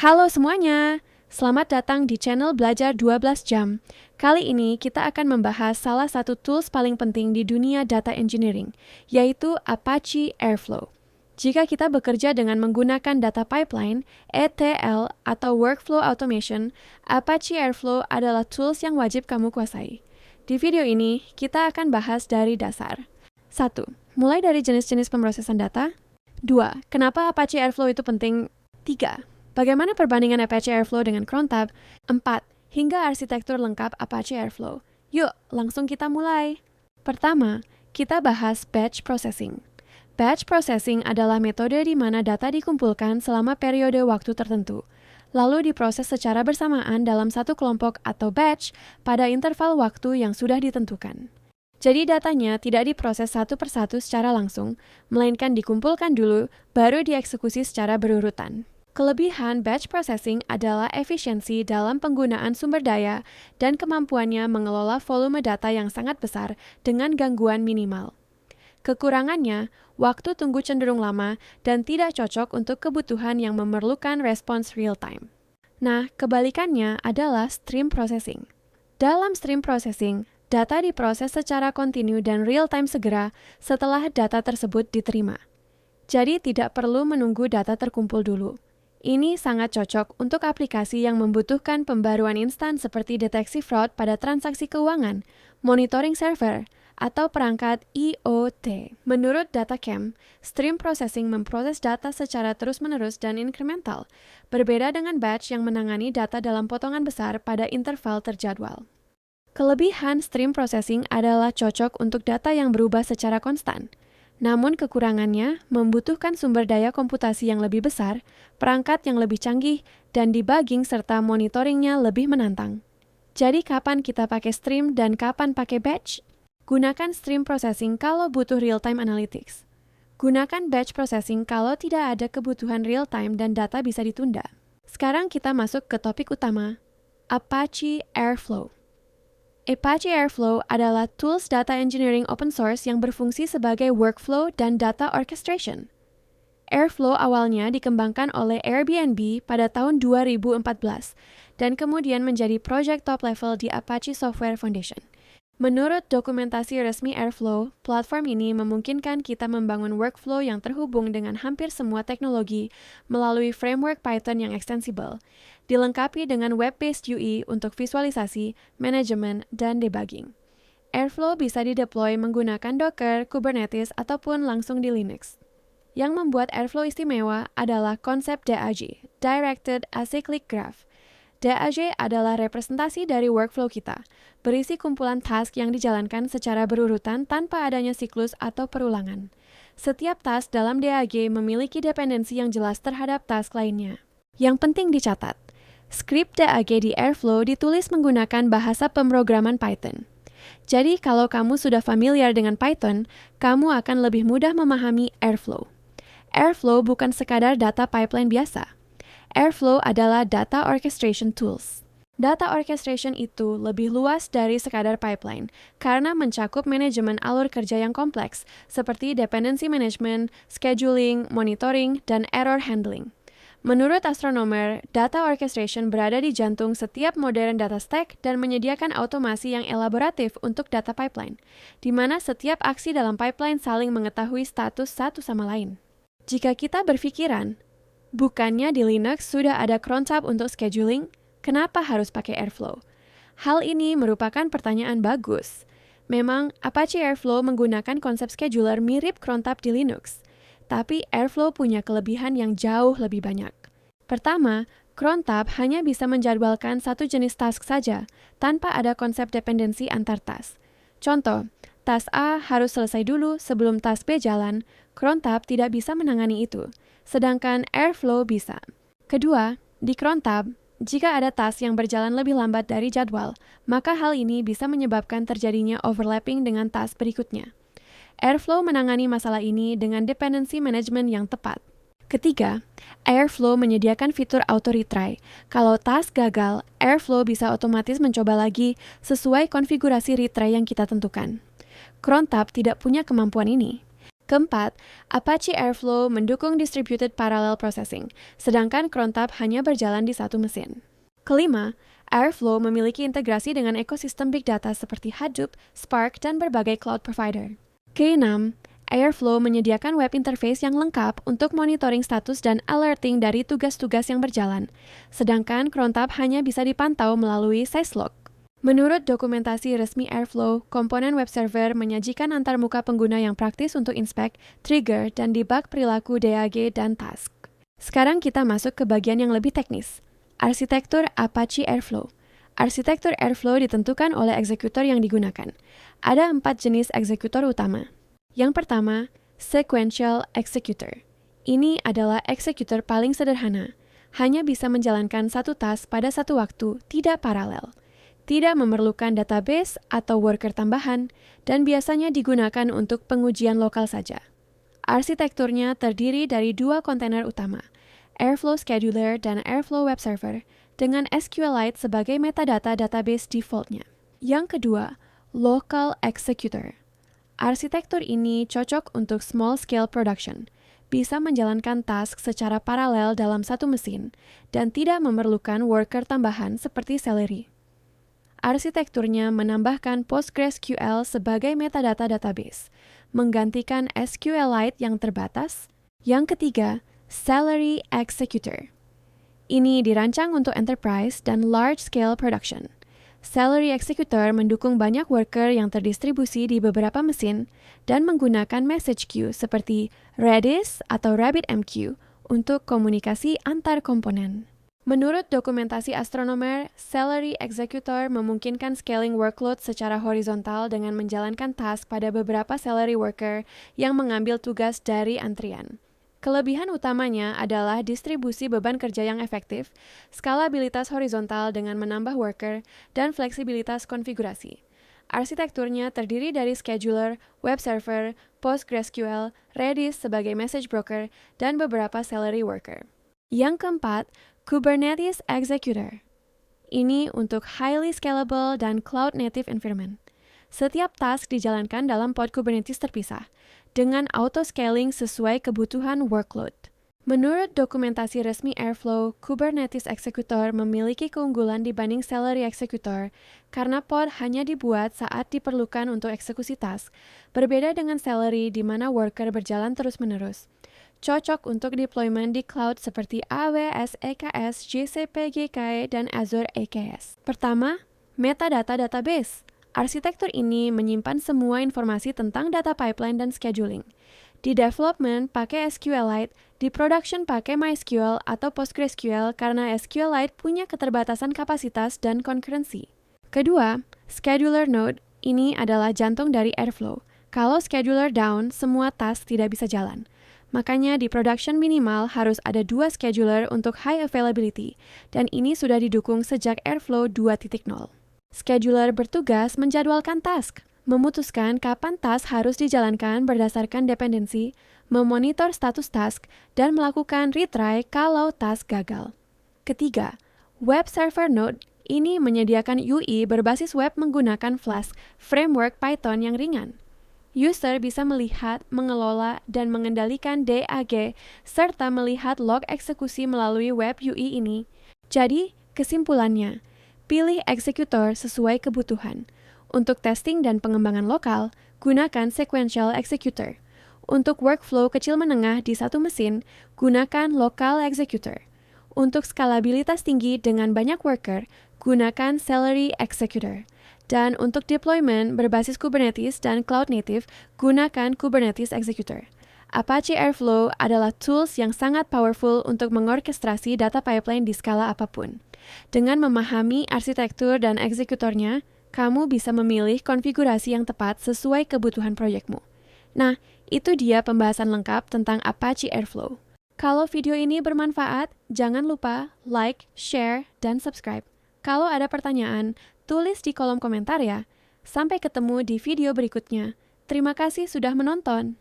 Halo semuanya, selamat datang di channel Belajar 12 Jam. Kali ini kita akan membahas salah satu tools paling penting di dunia data engineering, yaitu Apache Airflow. Jika kita bekerja dengan menggunakan data pipeline, ETL, atau workflow automation, Apache Airflow adalah tools yang wajib kamu kuasai. Di video ini, kita akan bahas dari dasar. 1. Mulai dari jenis-jenis pemrosesan data. 2. Kenapa Apache Airflow itu penting? 3. Bagaimana perbandingan Apache Airflow dengan crontab? 4. Hingga arsitektur lengkap Apache Airflow. Yuk, langsung kita mulai. Pertama, kita bahas batch processing. Batch processing adalah metode di mana data dikumpulkan selama periode waktu tertentu, lalu diproses secara bersamaan dalam satu kelompok atau batch pada interval waktu yang sudah ditentukan. Jadi datanya tidak diproses satu persatu secara langsung, melainkan dikumpulkan dulu, baru dieksekusi secara berurutan. Kelebihan batch processing adalah efisiensi dalam penggunaan sumber daya dan kemampuannya mengelola volume data yang sangat besar dengan gangguan minimal. Kekurangannya, waktu tunggu cenderung lama dan tidak cocok untuk kebutuhan yang memerlukan respons real-time. Nah, kebalikannya adalah stream processing. Dalam stream processing, data diproses secara kontinu dan real-time segera setelah data tersebut diterima. Jadi tidak perlu menunggu data terkumpul dulu. Ini sangat cocok untuk aplikasi yang membutuhkan pembaruan instan seperti deteksi fraud pada transaksi keuangan, monitoring server, atau perangkat IoT. Menurut DataCamp, stream processing memproses data secara terus-menerus dan incremental, berbeda dengan batch yang menangani data dalam potongan besar pada interval terjadwal. Kelebihan stream processing adalah cocok untuk data yang berubah secara konstan. Namun kekurangannya membutuhkan sumber daya komputasi yang lebih besar, perangkat yang lebih canggih, dan debugging serta monitoringnya lebih menantang. Jadi kapan kita pakai stream dan kapan pakai batch? Gunakan stream processing kalau butuh real-time analytics. Gunakan batch processing kalau tidak ada kebutuhan real-time dan data bisa ditunda. Sekarang kita masuk ke topik utama, Apache Airflow. Apache Airflow adalah tools data engineering open source yang berfungsi sebagai workflow dan data orchestration. Airflow awalnya dikembangkan oleh Airbnb pada tahun 2014 dan kemudian menjadi project top level di Apache Software Foundation. Menurut dokumentasi resmi Airflow, platform ini memungkinkan kita membangun workflow yang terhubung dengan hampir semua teknologi melalui framework Python yang extensible, dilengkapi dengan web-based UI untuk visualisasi, manajemen, dan debugging. Airflow bisa dideploy menggunakan Docker, Kubernetes, ataupun langsung di Linux. Yang membuat Airflow istimewa adalah konsep DAG, Directed Acyclic Graph. DAG adalah representasi dari workflow kita, berisi kumpulan task yang dijalankan secara berurutan tanpa adanya siklus atau perulangan. Setiap task dalam DAG memiliki dependensi yang jelas terhadap task lainnya. Yang penting dicatat, skrip DAG di Airflow ditulis menggunakan bahasa pemrograman Python. Jadi kalau kamu sudah familiar dengan Python, kamu akan lebih mudah memahami Airflow. Airflow bukan sekadar data pipeline biasa. Airflow adalah data orchestration tools. Data orchestration itu lebih luas dari sekadar pipeline karena mencakup manajemen alur kerja yang kompleks seperti dependency management, scheduling, monitoring, dan error handling. Menurut astronomer, data orchestration berada di jantung setiap modern data stack dan menyediakan automasi yang elaboratif untuk data pipeline, di mana setiap aksi dalam pipeline saling mengetahui status satu sama lain. Jika kita berpikiran, bukannya di Linux sudah ada crontab untuk scheduling? Kenapa harus pakai Airflow? Hal ini merupakan pertanyaan bagus. Memang Apache Airflow menggunakan konsep scheduler mirip crontab di Linux, tapi Airflow punya kelebihan yang jauh lebih banyak. Pertama, crontab hanya bisa menjadwalkan satu jenis task saja, tanpa ada konsep dependensi antar task. Contoh, task A harus selesai dulu sebelum task B jalan, crontab tidak bisa menangani itu. Sedangkan Airflow bisa. Kedua, di crontab, jika ada task yang berjalan lebih lambat dari jadwal, maka hal ini bisa menyebabkan terjadinya overlapping dengan task berikutnya. Airflow menangani masalah ini dengan dependency management yang tepat. Ketiga, Airflow menyediakan fitur auto retry. Kalau task gagal, Airflow bisa otomatis mencoba lagi sesuai konfigurasi retry yang kita tentukan. Crontab tidak punya kemampuan ini. Keempat, Apache Airflow mendukung distributed parallel processing, sedangkan crontab hanya berjalan di satu mesin. Kelima, Airflow memiliki integrasi dengan ekosistem big data seperti Hadoop, Spark, dan berbagai cloud provider. Keenam, Airflow menyediakan web interface yang lengkap untuk monitoring status dan alerting dari tugas-tugas yang berjalan, sedangkan crontab hanya bisa dipantau melalui syslog. Menurut dokumentasi resmi Airflow, komponen web server menyajikan antarmuka pengguna yang praktis untuk inspek, trigger, dan debug perilaku DAG dan task. Sekarang kita masuk ke bagian yang lebih teknis. Arsitektur Apache Airflow. Arsitektur Airflow ditentukan oleh eksekutor yang digunakan. Ada 4 jenis eksekutor utama. Yang pertama, Sequential Executor. Ini adalah eksekutor paling sederhana. Hanya bisa menjalankan satu task pada satu waktu, tidak paralel. Tidak memerlukan database atau worker tambahan, dan biasanya digunakan untuk pengujian lokal saja. Arsitekturnya terdiri dari 2 kontainer utama, Airflow Scheduler dan Airflow Web Server, dengan SQLite sebagai metadata database defaultnya. Yang kedua, Local Executor. Arsitektur ini cocok untuk small-scale production, bisa menjalankan task secara paralel dalam satu mesin, dan tidak memerlukan worker tambahan seperti Celery. Arsitekturnya menambahkan PostgreSQL sebagai metadata database, menggantikan SQLite yang terbatas. Yang ketiga, Celery Executor. Ini dirancang untuk enterprise dan large-scale production. Celery Executor mendukung banyak worker yang terdistribusi di beberapa mesin dan menggunakan message queue seperti Redis atau RabbitMQ untuk komunikasi antar komponen. Menurut dokumentasi Astronomer, Celery Executor memungkinkan scaling workload secara horizontal dengan menjalankan task pada beberapa Celery worker yang mengambil tugas dari antrian. Kelebihan utamanya adalah distribusi beban kerja yang efektif, skalabilitas horizontal dengan menambah worker, dan fleksibilitas konfigurasi. Arsitekturnya terdiri dari scheduler, web server, PostgreSQL, Redis sebagai message broker, dan beberapa Celery worker. Yang keempat, Kubernetes Executor. Ini untuk highly scalable dan cloud-native environment. Setiap task dijalankan dalam pod Kubernetes terpisah, dengan auto-scaling sesuai kebutuhan workload. Menurut dokumentasi resmi Airflow, Kubernetes Executor memiliki keunggulan dibanding Celery Executor karena pod hanya dibuat saat diperlukan untuk eksekusi task, berbeda dengan Celery di mana worker berjalan terus-menerus. Cocok untuk deployment di cloud seperti AWS, EKS, GCP, GKE, dan Azure AKS. Pertama, metadata database. Arsitektur ini menyimpan semua informasi tentang data pipeline dan scheduling. Di development pakai SQLite, di production pakai MySQL atau PostgreSQL karena SQLite punya keterbatasan kapasitas dan concurrency. Kedua, scheduler node. Ini adalah jantung dari Airflow. Kalau scheduler down, semua task tidak bisa jalan. Makanya di production minimal harus ada 2 scheduler untuk high availability, dan ini sudah didukung sejak Airflow 2.0. Scheduler bertugas menjadwalkan task, memutuskan kapan task harus dijalankan berdasarkan dependensi, memonitor status task, dan melakukan retry kalau task gagal. Ketiga, Web Server Node. Ini menyediakan UI berbasis web menggunakan Flask, framework Python yang ringan. User bisa melihat, mengelola, dan mengendalikan DAG, serta melihat log eksekusi melalui web UI ini. Jadi, kesimpulannya, pilih eksekutor sesuai kebutuhan. Untuk testing dan pengembangan lokal, gunakan Sequential Executor. Untuk workflow kecil menengah di satu mesin, gunakan Local Executor. Untuk skalabilitas tinggi dengan banyak worker, gunakan Celery Executor. Dan untuk deployment berbasis Kubernetes dan Cloud Native, gunakan Kubernetes Executor. Apache Airflow adalah tools yang sangat powerful untuk mengorkestrasi data pipeline di skala apapun. Dengan memahami arsitektur dan eksekutornya, kamu bisa memilih konfigurasi yang tepat sesuai kebutuhan proyekmu. Nah, itu dia pembahasan lengkap tentang Apache Airflow. Kalau video ini bermanfaat, jangan lupa like, share, dan subscribe. Kalau ada pertanyaan, tulis di kolom komentar ya. Sampai ketemu di video berikutnya. Terima kasih sudah menonton.